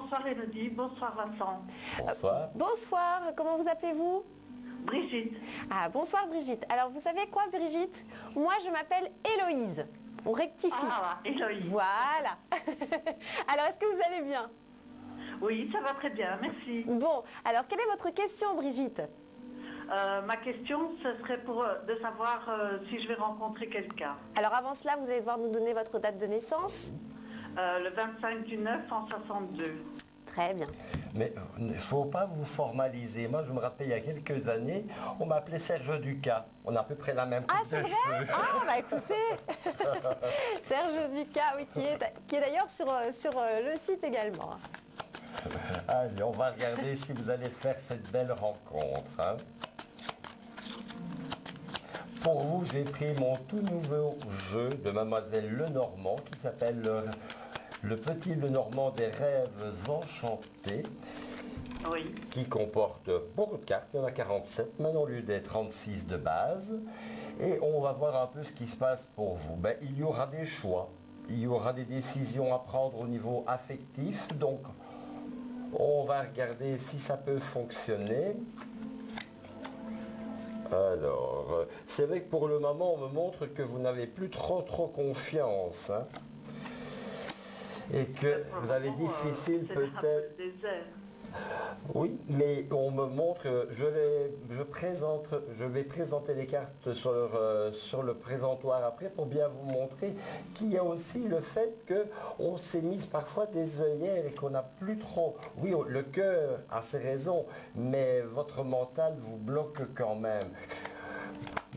bonsoir Élodie, bonsoir Vincent. Bonsoir. Bonsoir, comment vous appelez-vous? Brigitte. Ah, bonsoir Brigitte. Alors vous savez quoi Brigitte? Moi je m'appelle Héloïse. On rectifie. Ah, Héloïse. Voilà. Alors est-ce que vous allez bien? Oui, ça va très bien, merci. Bon, alors quelle est votre question Brigitte? Ma question, ce serait de savoir si je vais rencontrer quelqu'un. Alors avant cela, vous allez devoir nous donner votre date de naissance. Le 25 du 9 en 62. Très bien. Mais il ne faut pas vous formaliser. Moi, je me rappelle, il y a quelques années, on m'appelait Serge Ducas. On a à peu près la même coupe de cheveux. Ah, bah écoutez, Serge Ducas, oui, qui est d'ailleurs sur le site également. Allez, on va regarder si vous allez faire cette belle rencontre. Hein. Pour vous, j'ai pris mon tout nouveau jeu de Mademoiselle Lenormand qui s'appelle le Petit Lenormand des rêves enchantés. Oui. Qui comporte beaucoup de cartes, il y en a 47 maintenant au lieu des 36 de base. Et on va voir un peu ce qui se passe pour vous. Ben, il y aura des choix, il y aura des décisions à prendre au niveau affectif. Donc, on va regarder si ça peut fonctionner. Alors, c'est vrai que pour le moment, on me montre que vous n'avez plus trop Ah, confiance. Hein, et que vous avez difficile peut-être... Oui, mais on me montre, je vais présenter les cartes sur le présentoir après pour bien vous montrer qu'il y a aussi le fait qu'on s'est mis parfois des œillères et qu'on n'a plus trop... Oui, le cœur a ses raisons, mais votre mental vous bloque quand même.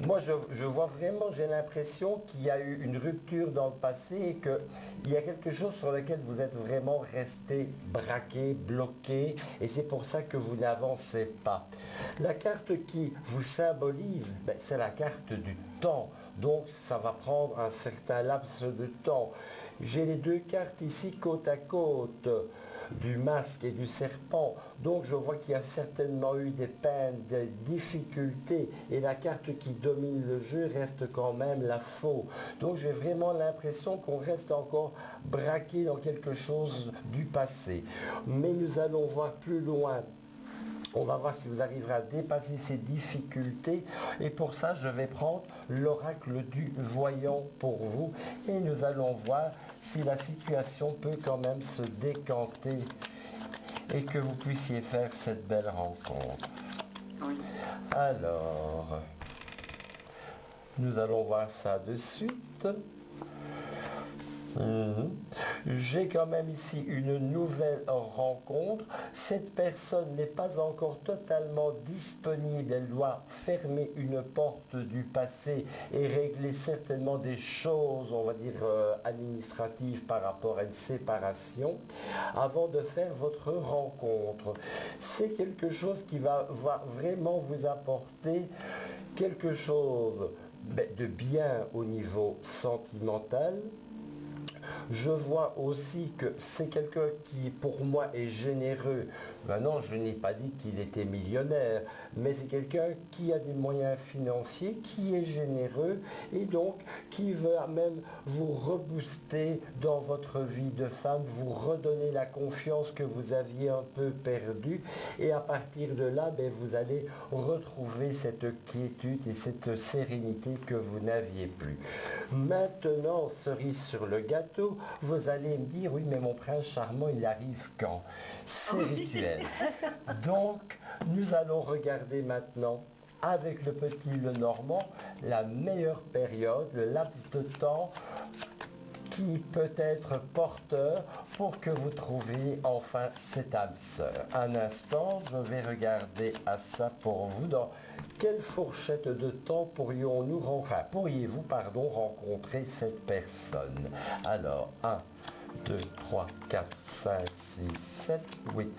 Moi, je vois vraiment, j'ai l'impression qu'il y a eu une rupture dans le passé et qu'il y a quelque chose sur lequel vous êtes vraiment resté braqué, bloqué, et c'est pour ça que vous n'avancez pas. La carte qui vous symbolise, ben, c'est la carte du temps. Donc, ça va prendre un certain laps de temps. J'ai les deux cartes ici côte à côte, du masque et du serpent. Donc je vois qu'il y a certainement eu des peines, des difficultés, et la carte qui domine le jeu reste quand même la faux. Donc j'ai vraiment l'impression qu'on reste encore braqué dans quelque chose du passé. Mais nous allons voir plus loin. On va voir si vous arriverez à dépasser ces difficultés. Et pour ça, je vais prendre l'oracle du voyant pour vous. Et nous allons voir si la situation peut quand même se décanter et que vous puissiez faire cette belle rencontre. Oui. Alors, nous allons voir ça de suite. J'ai quand même ici une nouvelle rencontre. Cette personne n'est pas encore totalement disponible. Elle doit fermer une porte du passé et régler certainement des choses, on va dire, administratives par rapport à une séparation avant de faire votre rencontre. C'est quelque chose qui va vraiment vous apporter quelque chose de bien au niveau sentimental. Je vois aussi que c'est quelqu'un qui, pour moi, est généreux. Maintenant, je n'ai pas dit qu'il était millionnaire, mais c'est quelqu'un qui a des moyens financiers, qui est généreux et donc qui veut même vous rebooster dans votre vie de femme, vous redonner la confiance que vous aviez un peu perdue. Et à partir de là, vous allez retrouver cette quiétude et cette sérénité que vous n'aviez plus. Maintenant, cerise sur le gâteau, vous allez me dire, oui, mais mon prince charmant, il arrive quand? C'est rituel. Donc, nous allons regarder maintenant, avec le petit Lenormand, la meilleure période, le laps de temps qui peut être porteur pour que vous trouviez enfin cette âme sœur. Un instant, je vais regarder à ça pour vous. Dans quelle fourchette de temps pourriez-vous rencontrer cette personne? Alors, 1, 2, 3, 4, 5, 6, 7, 8.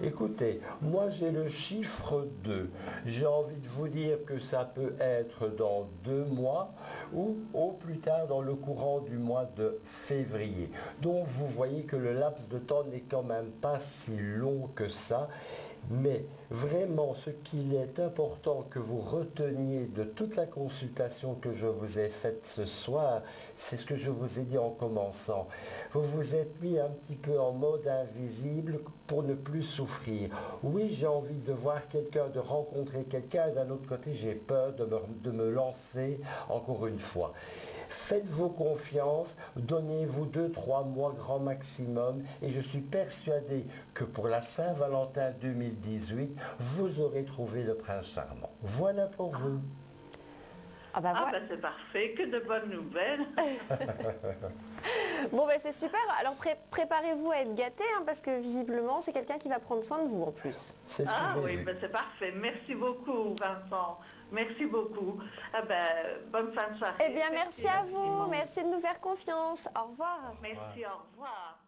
Écoutez, moi j'ai le chiffre 2. J'ai envie de vous dire que ça peut être dans 2 mois ou au plus tard dans le courant du mois de février. Donc vous voyez que le laps de temps n'est quand même pas si long que ça. Mais vraiment, ce qu'il est important que vous reteniez de toute la consultation que je vous ai faite ce soir, c'est ce que je vous ai dit en commençant. Vous vous êtes mis un petit peu en mode invisible pour ne plus souffrir. Oui, j'ai envie de voir quelqu'un, de rencontrer quelqu'un, et d'un autre côté, j'ai peur de me lancer encore une fois. Faites-vous confiance, donnez-vous 2-3 mois grand maximum et je suis persuadé que pour la Saint-Valentin 2018, vous aurez trouvé le prince charmant. Voilà pour vous. Ah bah voilà. c'est parfait, que de bonnes nouvelles. Bon c'est super, alors préparez-vous à être gâté parce que visiblement c'est quelqu'un qui va prendre soin de vous en plus. C'est ce que j'ai vu. C'est parfait. Merci beaucoup Vincent. Merci beaucoup. Bonne fin de soirée. Eh bien merci à vous, merci de nous faire confiance. Au revoir. Merci, au revoir.